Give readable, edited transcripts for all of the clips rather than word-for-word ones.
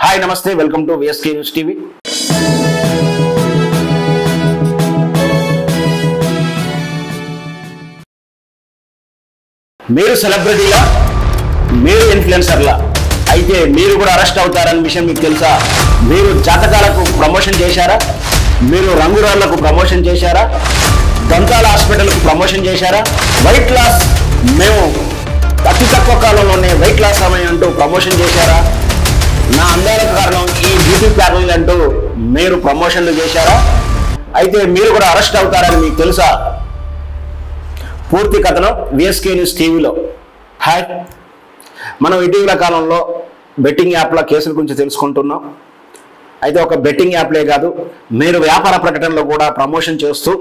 Hi నమస్తే, welcome to VSK news TV. మీరు సెలబ్రిటీలా, మీరు ఇన్ఫ్లుయెన్సర్లా? అయితే మీరు కూడా అరెస్ట్ అవుతారన్న విషయం మీకు తెలుసా? మీరు జాతకాలకు ప్రమోషన్ చేశారా? మీరు రంగురాళ్లకు ప్రమోషన్ చేశారా? దంతాల హాస్పిటల్కు ప్రమోషన్ చేశారా? వెయిట్ లాస్, మేము అతి తక్కువ కాలంలోనే వెయిట్ లాస్ సమయం అంటూ ప్రమోషన్ చేశారా? నా అందాలకు కారణం ఈ బ్యూటీ పార్లర్ అంటూ మీరు ప్రమోషన్లు చేశారా? అయితే మీరు కూడా అరెస్ట్ అవుతారని మీకు తెలుసా? పూర్తి కథనం VSK న్యూస్ టీవీలో. హాయ్, మనం ఇటీవల కాలంలో బెట్టింగ్ యాప్ల కేసుల గురించి తెలుసుకుంటున్నాం. అయితే ఒక బెట్టింగ్ యాప్లే కాదు, మీరు వ్యాపార ప్రకటనలో కూడా ప్రమోషన్ చేస్తూ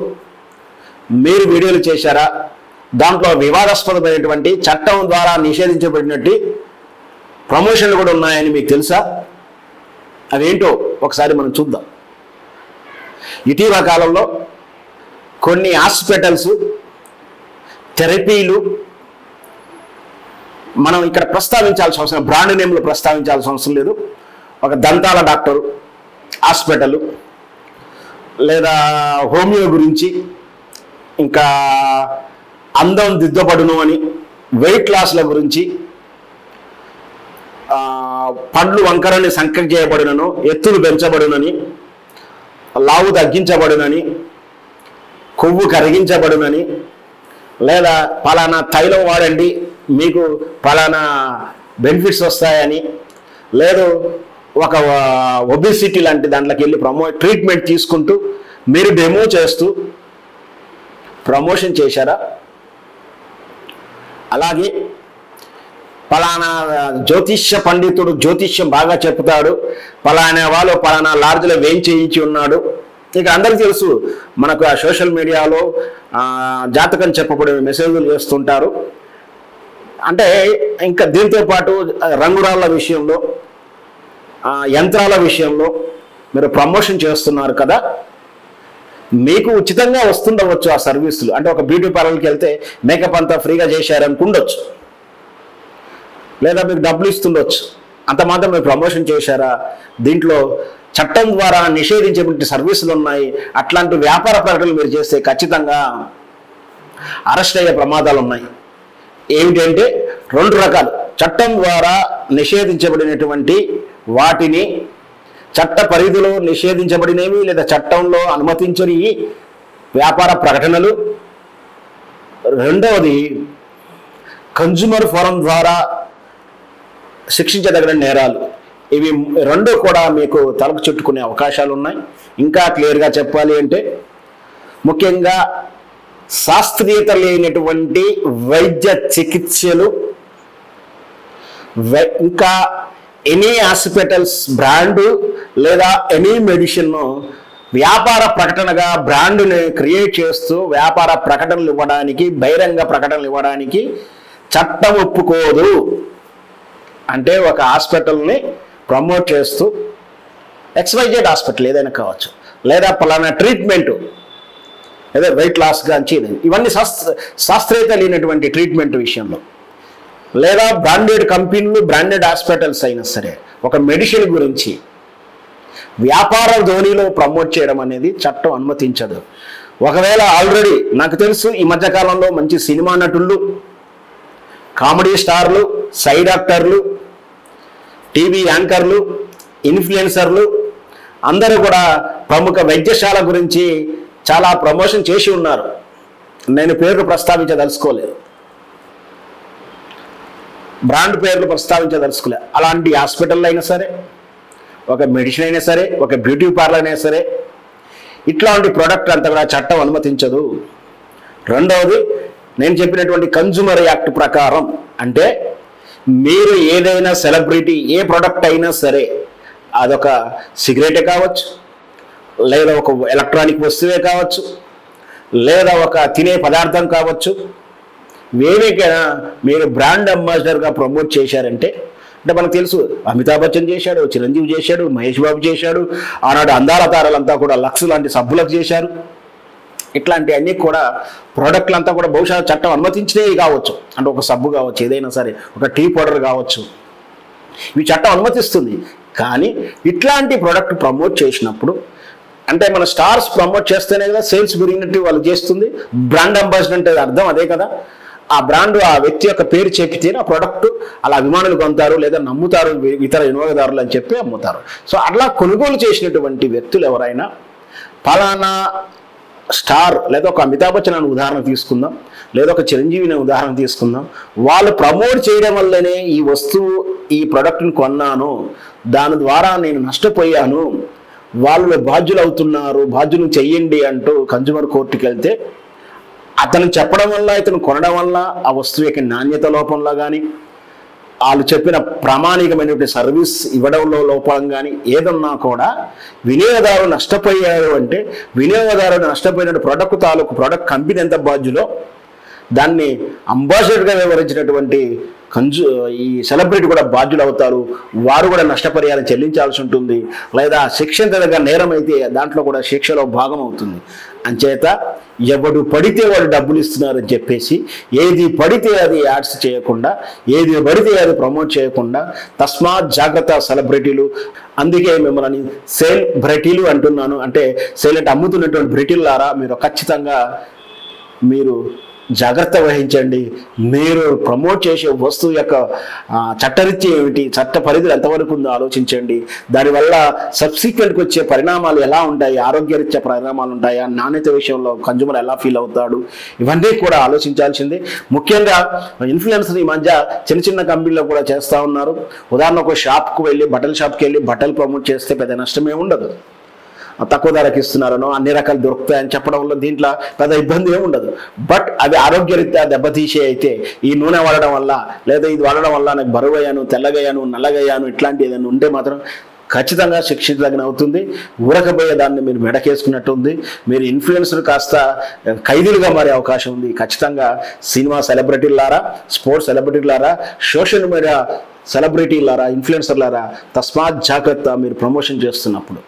మీరు వీడియోలు చేశారా? దాంట్లో వివాదాస్పదమైనటువంటి చట్టం ద్వారా నిషేధించబడినట్టు ప్రమోషన్లు కూడా ఉన్నాయని మీకు తెలుసా? అవేంటో ఒకసారి మనం చూద్దాం. ఇటీవల కాలంలో కొన్ని హాస్పిటల్స్ థెరపీలు మనం ఇక్కడ ప్రస్తావించాల్సిన అవసరం, బ్రాండ్ నేమ్లు ప్రస్తావించాల్సిన అవసరం లేదు. ఒక దంతాల డాక్టరు హాస్పిటల్, లేదా హోమియో గురించి, ఇంకా అందం దిద్దబడును అని, వెయిట్ లాస్ల గురించి, పండ్లు వంకరని సంకర చేయబడునను, ఎత్తులు పెంచబడునని, లావు తగ్గించబడునని, కొవ్వు కరిగించబడునని, లేదా పలానా తైలం వాడండి మీకు పలానా బెనిఫిట్స్ వస్తాయని, లేదు ఒక ఒబిసిటీ లాంటి దాంట్లోకి వెళ్ళి ట్రీట్మెంట్ తీసుకుంటూ మీరు డెమో చేస్తూ ప్రమోషన్ చేశారా? అలాగే పలానా జ్యోతిష్య పండితుడు జ్యోతిష్యం బాగా చెప్తాడు, పలానా వాళ్ళు పలానా లాడ్జ్లో వేయించేయించి ఉన్నాడు. ఇక అందరికీ తెలుసు, మనకు ఆ సోషల్ మీడియాలో జాతకం చెప్పబడే మెసేజ్లు చేస్తుంటారు. అంటే ఇంకా దీంతో పాటు రంగురాళ్ళ విషయంలో, యంత్రాల విషయంలో మీరు ప్రమోషన్ చేస్తున్నారు కదా. మీకు ఉచితంగా వస్తుండవచ్చు ఆ సర్వీసులు. అంటే ఒక బ్యూటీ పార్లర్కి వెళ్తే మేకప్ అంతా ఫ్రీగా చేశారనుకుండొచ్చు, లేదా మీకు డబ్బులు ఇస్తుండొచ్చు. అంత మాత్రం మీరు ప్రమోషన్ చేశారా? దీంట్లో చట్టం ద్వారా నిషేధించేటువంటి సర్వీసులు ఉన్నాయి. అట్లాంటి వ్యాపార ప్రకటనలు మీరు చేస్తే ఖచ్చితంగా అరెస్ట్ అయ్యే ప్రమాదాలు ఉన్నాయి. ఏమిటంటే రెండు రకాలు. చట్టం ద్వారా నిషేధించబడినటువంటి వాటిని, చట్ట పరిధిలో నిషేధించబడినవి లేదా చట్టంలో అనుమతించని వ్యాపార ప్రకటనలు. రెండవది కన్జ్యూమర్ ఫోరం ద్వారా శిక్షించదగిన నేరాలు. ఇవి రెండు కూడా మీకు తలకు చుట్టుకునే అవకాశాలు ఉన్నాయి. ఇంకా క్లియర్గా చెప్పాలి అంటే, ముఖ్యంగా శాస్త్రీయత లేనటువంటి వైద్య చికిత్సలు, ఇంకా ఎనీ హాస్పిటల్స్ బ్రాండు లేదా ఎనీ మెడిసిన్ వ్యాపార ప్రకటనగా బ్రాండుని క్రియేట్ చేస్తూ వ్యాపార ప్రకటనలు ఇవ్వడానికి, బహిరంగ ప్రకటనలు ఇవ్వడానికి చట్టం ఒప్పుకోదు. అంటే ఒక హాస్పిటల్ని ప్రమోట్ చేస్తూ, XYZ హాస్పిటల్ ఏదైనా కావచ్చు, లేదా పలానా ట్రీట్మెంట్ అదే వెయిట్ లాస్ గాంచి, ఇవన్నీ శాస్త్రీయత లేనటువంటి ట్రీట్మెంట్ విషయంలో, లేదా బ్రాండెడ్ కంపెనీలు బ్రాండెడ్ హాస్పిటల్స్ అయినా సరే ఒక మెడిసిన్ గురించి వ్యాపార ధోనిలో ప్రమోట్ చేయడం అనేది చట్టం అనుమతించదు. ఒకవేళ ఆల్రెడీ నాకు తెలుసు, ఈ మధ్యకాలంలో మంచి సినిమా నటులు, కామెడీ స్టార్లు, సైడ్ యాక్టర్లు, టీవీ యాంకర్లు, ఇన్ఫ్లుయెన్సర్లు అందరూ కూడా ప్రముఖ వైద్యశాల గురించి చాలా ప్రమోషన్ చేసి ఉన్నారు. నేను పేర్లు ప్రస్తావించదలుచుకోలేదు, బ్రాండ్ పేర్లు ప్రస్తావించదలుచుకోలేదు. అలాంటి హాస్పిటల్ అయినా సరే, ఒక మెడిసిన్ అయినా సరే, ఒక బ్యూటీ పార్లర్ అయినా సరే, ఇట్లాంటి ప్రోడక్ట్ అంతా కూడా చట్టం అనుమతించదు. రెండవది, నేను చెప్పినటువంటి కన్జ్యూమర్ యాక్ట్ ప్రకారం, అంటే మీరు ఏదైనా సెలబ్రిటీ ఏ ప్రోడక్ట్ అయినా సరే, అదొక సిగరెటే కావచ్చు, లేదా ఒక ఎలక్ట్రానిక్ వస్తువే కావచ్చు, లేదా ఒక తినే పదార్థం కావచ్చు, వేరేకైనా మీరు బ్రాండ్ అంబాసిడర్గా ప్రమోట్ చేశారంటే, అంటే మనకు తెలుసు అమితాబ్ బచ్చన్ చేశాడు, చిరంజీవి చేశాడు, మహేష్ బాబు చేశాడు, ఆనాడు అందాల తారలంతా కూడా లక్స్ లాంటి సబ్బులకు చేశారు. ఇట్లాంటి అన్నీ కూడా ప్రోడక్ట్లు అంతా కూడా బహుశా చట్టం అనుమతించినవి కావచ్చు. అంటే ఒక సబ్బు కావచ్చు, ఏదైనా సరే, ఒక టీ పౌడర్ కావచ్చు, ఇవి చట్టం అనుమతిస్తుంది. కానీ ఇట్లాంటి ప్రోడక్ట్ ప్రమోట్ చేసినప్పుడు అంటే మన స్టార్స్ ప్రమోట్ చేస్తేనే కదా సేల్స్ పెరిగినట్టు వాళ్ళు చేస్తుంది. బ్రాండ్ అంబాసిడర్ అంటే అర్థం అదే కదా. ఆ బ్రాండ్ ఆ వ్యక్తి యొక్క పేరు చెప్పితేనే ఆ ప్రోడక్ట్ అలా అభిమానులు కొంటారు లేదా నమ్ముతారు, ఇతర వినియోగదారులు అని చెప్పి అమ్ముతారు. సో అట్లా కొనుగోలు చేసినటువంటి వ్యక్తులు ఎవరైనా ఫలానా స్టార్ లేదా ఒక అమితాబ్ బచ్చన్ అని ఉదాహరణ తీసుకుందాం, లేదా ఒక చిరంజీవిని ఉదాహరణ తీసుకుందాం, వాళ్ళు ప్రమోట్ చేయడం వల్లనే ఈ వస్తువు ఈ ప్రోడక్ట్ని కొన్నాను, దాని ద్వారా నేను నష్టపోయాను, వాళ్ళు బాధ్యులు అవుతున్నారు, బాధ్యులు చెయ్యండి అంటూ కన్జ్యూమర్ కోర్టుకి వెళ్తే అతను చెప్పడం వల్ల ఇతను కొనడం వల్ల ఆ వస్తువు యొక్క నాణ్యత లోపంలో కానీ వాళ్ళు చెప్పిన ప్రామాణికమైనటువంటి సర్వీస్ ఇవ్వడంలో లోపం కానీ ఏదన్నా కూడా వినియోగదారులు నష్టపోయారు అంటే వినియోగదారుడు నష్టపోయిన ప్రోడక్ట్ కంపెనీ ఎంత బాధ్యులో దాన్ని అంబాసిడర్గా వ్యవహరించినటువంటి ఈ సెలబ్రిటీ కూడా బాధ్యులు అవుతారు. వారు కూడా నష్టపరిహారం చెల్లించాల్సి ఉంటుంది, లేదా శిక్ష దగ్గర నేరం అయితే దాంట్లో కూడా శిక్షలో భాగం అవుతుంది. అంచేత ఎవడు పడితే వాడు డబ్బులు ఇస్తున్నారని చెప్పేసి ఏది పడితే అది యాడ్స్ చేయకుండా, ఏది పడితే అది ప్రమోట్ చేయకుండా తస్మాత్ జాగ్రత్త సెలబ్రిటీలు. అందుకే మిమ్మల్ని సేల్ బ్రెటీలు అంటున్నాను. అంటే సేల్ అంటే అమ్ముతున్నటువంటి బ్రెటీలారా మీరు ఖచ్చితంగా మీరు జాగ్రత్త వహించండి. మీరు ప్రమోట్ చేసే వస్తువు యొక్క చట్టరీత్యా ఏమిటి, చట్ట పరిధులు ఎంతవరకు ఉందో ఆలోచించండి. దానివల్ల సబ్సిక్వెంట్కి వచ్చే పరిణామాలు ఎలా ఉంటాయి, ఆరోగ్యరీత్యా పరిణామాలు ఉంటాయా, నాణ్యత విషయంలో కన్జ్యూమర్ ఎలా ఫీల్ అవుతాడు, ఇవన్నీ కూడా ఆలోచించాల్సిందే. ముఖ్యంగా ఇన్ఫ్లుయెన్సర్ ఈ మధ్య చిన్న చిన్న కంపెనీలో కూడా చేస్తూ ఉన్నారు. ఉదాహరణకు షాప్కు వెళ్ళి బట్టల షాప్కి వెళ్ళి బట్టలు ప్రమోట్ చేస్తే పెద్ద నష్టమే ఉండదు. తక్కువ ధరకి ఇస్తున్నారనో అన్ని రకాలు దొరుకుతాయని చెప్పడం వల్ల దీంట్లో పెద్ద ఇబ్బంది ఏమి ఉండదు. బట్ అది ఆరోగ్యరీత్యా దెబ్బతీసే అయితే ఈ నూనె వాడడం వల్ల లేదా ఇది వాడడం వల్ల నాకు బరువయ్యాను, తెల్లగయ్యాను, నల్లగయ్యాను ఇట్లాంటి ఏదైనా ఉంటే మాత్రం ఖచ్చితంగా శిక్షించదగిన అవుతుంది. ఊరకపోయే దాన్ని మీరు మెడకేసుకున్నట్టు ఉంది. మీరు ఇన్ఫ్లుయెన్సర్ కాస్త ఖైదీలుగా మారే అవకాశం ఉంది. ఖచ్చితంగా సినిమా సెలబ్రిటీలారా, స్పోర్ట్స్ సెలబ్రిటీలారా, సోషల్ మీడియా సెలబ్రిటీలారా, ఇన్ఫ్లుయెన్సర్లారా తస్మాత్ జాగ్రత్త మీరు ప్రమోషన్ చేస్తున్నప్పుడు.